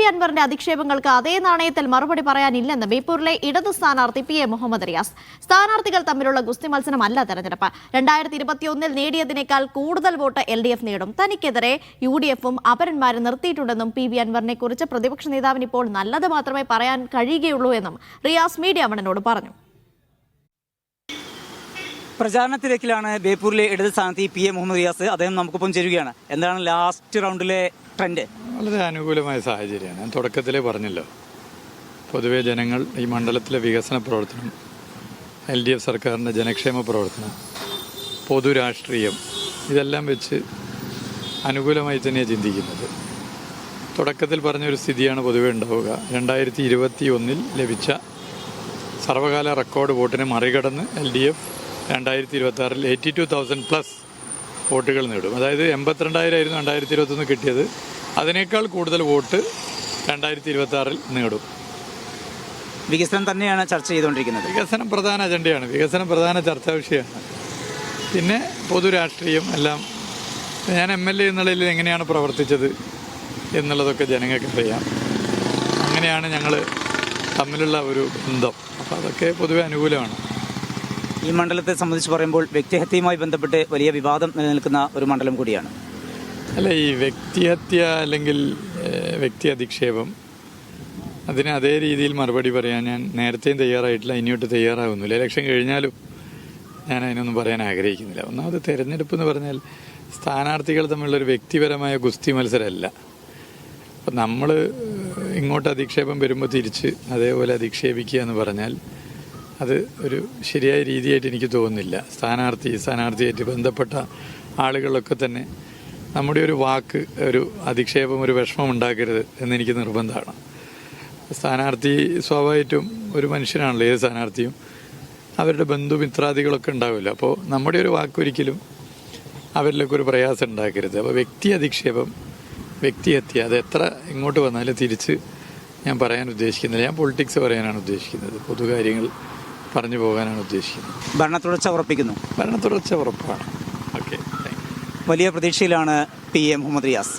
അൻവറിന്റെ അധിക്ഷേപങ്ങൾക്ക് അതേ നാണയത്തിൽ മറുപടി പറയാനില്ലെന്ന് ബേപ്പൂരിലെ ഇടതു സ്ഥാനാർത്ഥി പി എ മുഹമ്മദ് റിയാസ്. സ്ഥാനാർത്ഥികൾ തമ്മിലുള്ള ഗുസ്തി മത്സരമല്ല തെരഞ്ഞെടുപ്പ്. 2021 നേടിയതിനേക്കാൾ കൂടുതൽ വോട്ട് LDF നേടും. തനിക്കെതിരെ UDFും അപരന്മാരെ നിർത്തിയിട്ടുണ്ടെന്നും PV അൻവറിനെ കുറിച്ച് പ്രതിപക്ഷ നേതാവിന് ഇപ്പോൾ നല്ലത് മാത്രമേ പറയാൻ കഴിയുകയുള്ളൂ എന്നും റിയാസ് മീഡിയ വണിനോട് പറഞ്ഞു. പ്രചാരണ തിരക്കിലാണ് ബേപ്പൂരിലെ ഇടത് സ്ഥാനാർത്ഥി പി എ മുഹമ്മദ് റിയാസ്. അദ്ദേഹം നമുക്കൊപ്പം ചേരുകയാണ്. എന്താണ് ലാസ്റ്റ് റൗണ്ടിലെ ട്രെൻഡ്? വളരെ അനുകൂലമായ സാഹചര്യമാണ്. ഞാൻ തുടക്കത്തിലേ പറഞ്ഞല്ലോ, പൊതുവെ ജനങ്ങൾ ഈ മണ്ഡലത്തിലെ വികസന പ്രവർത്തനം, LDF സർക്കാരിൻ്റെ ജനക്ഷേമ പ്രവർത്തനം, പൊതുരാഷ്ട്രീയം ഇതെല്ലാം വെച്ച് അനുകൂലമായി തന്നെയാണ് ചിന്തിക്കുന്നത്. തുടക്കത്തിൽ പറഞ്ഞൊരു സ്ഥിതിയാണ് പൊതുവെ ഉണ്ടാവുക. 2021 ലഭിച്ച സർവകാല റെക്കോർഡ് വോട്ടിനെ മറികടന്ന് LDF 2026 82,000+ വോട്ടുകൾ നേടും. അതായത് 82,000 ആയിരുന്നു 2021 കിട്ടിയത്. അതിനേക്കാൾ കൂടുതൽ വോട്ട് 2026 നേടും. വികസനം തന്നെയാണ് ചർച്ച ചെയ്തുകൊണ്ടിരിക്കുന്നത്. വികസനം പ്രധാന അജണ്ടയാണ്, വികസനം പ്രധാന ചർച്ചാ വിഷയമാണ്. പിന്നെ പൊതുരാഷ്ട്രീയം എല്ലാം. ഞാൻ MLA എന്നുള്ളതിൽ എങ്ങനെയാണ് പ്രവർത്തിച്ചത് എന്നുള്ളതൊക്കെ ജനങ്ങൾക്കറിയാം. അങ്ങനെയാണ് ഞങ്ങൾ തമ്മിലുള്ള ഒരു ബന്ധം. അപ്പോൾ അതൊക്കെ പൊതുവെ അനുകൂലമാണ്. ഈ മണ്ഡലത്തെ സംബന്ധിച്ച് പറയുമ്പോൾ വ്യക്തിഹത്യയുമായി ബന്ധപ്പെട്ട് വലിയ വിവാദം നിലനിൽക്കുന്ന ഒരു മണ്ഡലം കൂടിയാണ്. അല്ല, ഈ വ്യക്തിഹത്യ അല്ലെങ്കിൽ വ്യക്തി അധിക്ഷേപം, അതിന് അതേ രീതിയിൽ മറുപടി പറയാൻ ഞാൻ നേരത്തെയും തയ്യാറായിട്ടില്ല, ഇനിയോട്ട് തയ്യാറാകുന്നില്ല. ഇലക്ഷൻ കഴിഞ്ഞാലും ഞാൻ അതിനൊന്നും പറയാൻ ആഗ്രഹിക്കുന്നില്ല. ഒന്നാമത് തെരഞ്ഞെടുപ്പ് എന്ന് പറഞ്ഞാൽ സ്ഥാനാർത്ഥികൾ തമ്മിലുള്ളൊരു വ്യക്തിപരമായ ഗുസ്തി മത്സരമല്ല. അപ്പം നമ്മൾ ഇങ്ങോട്ട് അധിക്ഷേപം വരുമ്പോൾ തിരിച്ച് അതേപോലെ അധിക്ഷേപിക്കുക എന്ന് പറഞ്ഞാൽ അത് ഒരു ശരിയായ രീതിയായിട്ട് എനിക്ക് തോന്നുന്നില്ല. സ്ഥാനാർത്ഥിയായിട്ട് ബന്ധപ്പെട്ട ആളുകളൊക്കെ തന്നെ നമ്മുടെ ഒരു വാക്ക്, ഒരു അധിക്ഷേപം, ഒരു വിഷമം ഉണ്ടാക്കരുത് എന്നെനിക്ക് നിർബന്ധമാണ്. സ്ഥാനാർത്ഥി സ്വാഭാവികമായിട്ടും ഒരു മനുഷ്യനാണല്ലോ, ഏത് സ്ഥാനാർത്ഥിയും അവരുടെ ബന്ധുമിത്രാദികളൊക്കെ ഉണ്ടാവില്ല. അപ്പോൾ നമ്മുടെ ഒരു വാക്കൊരിക്കലും അവരിലൊക്കെ ഒരു പ്രയാസം ഉണ്ടാക്കരുത്. അപ്പോൾ വ്യക്തി അധിക്ഷേപം, വ്യക്തിഹത്യ അത് എത്ര ഇങ്ങോട്ട് വന്നാലും തിരിച്ച് ഞാൻ പറയാൻ ഉദ്ദേശിക്കുന്നില്ല. ഞാൻ പൊളിറ്റിക്സ് പറയാനാണ് ഉദ്ദേശിക്കുന്നത്, പൊതുകാര്യങ്ങൾ പറഞ്ഞു പോകാനാണ് ഉദ്ദേശിക്കുന്നത്. ഭരണത്തുടർച്ച ഉറപ്പിക്കുന്നു. ഭരണത്തുടർച്ച ഉറപ്പാണ്. ഓക്കെ, വലിയ പ്രതീക്ഷയിലാണ് പി എ മുഹമ്മദ് റിയാസ്.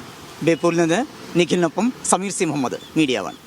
ബേപ്പൂരിൽ നിന്ന് നിഖിലിനൊപ്പം സമീർ സി മുഹമ്മദ്, മീഡിയ 1.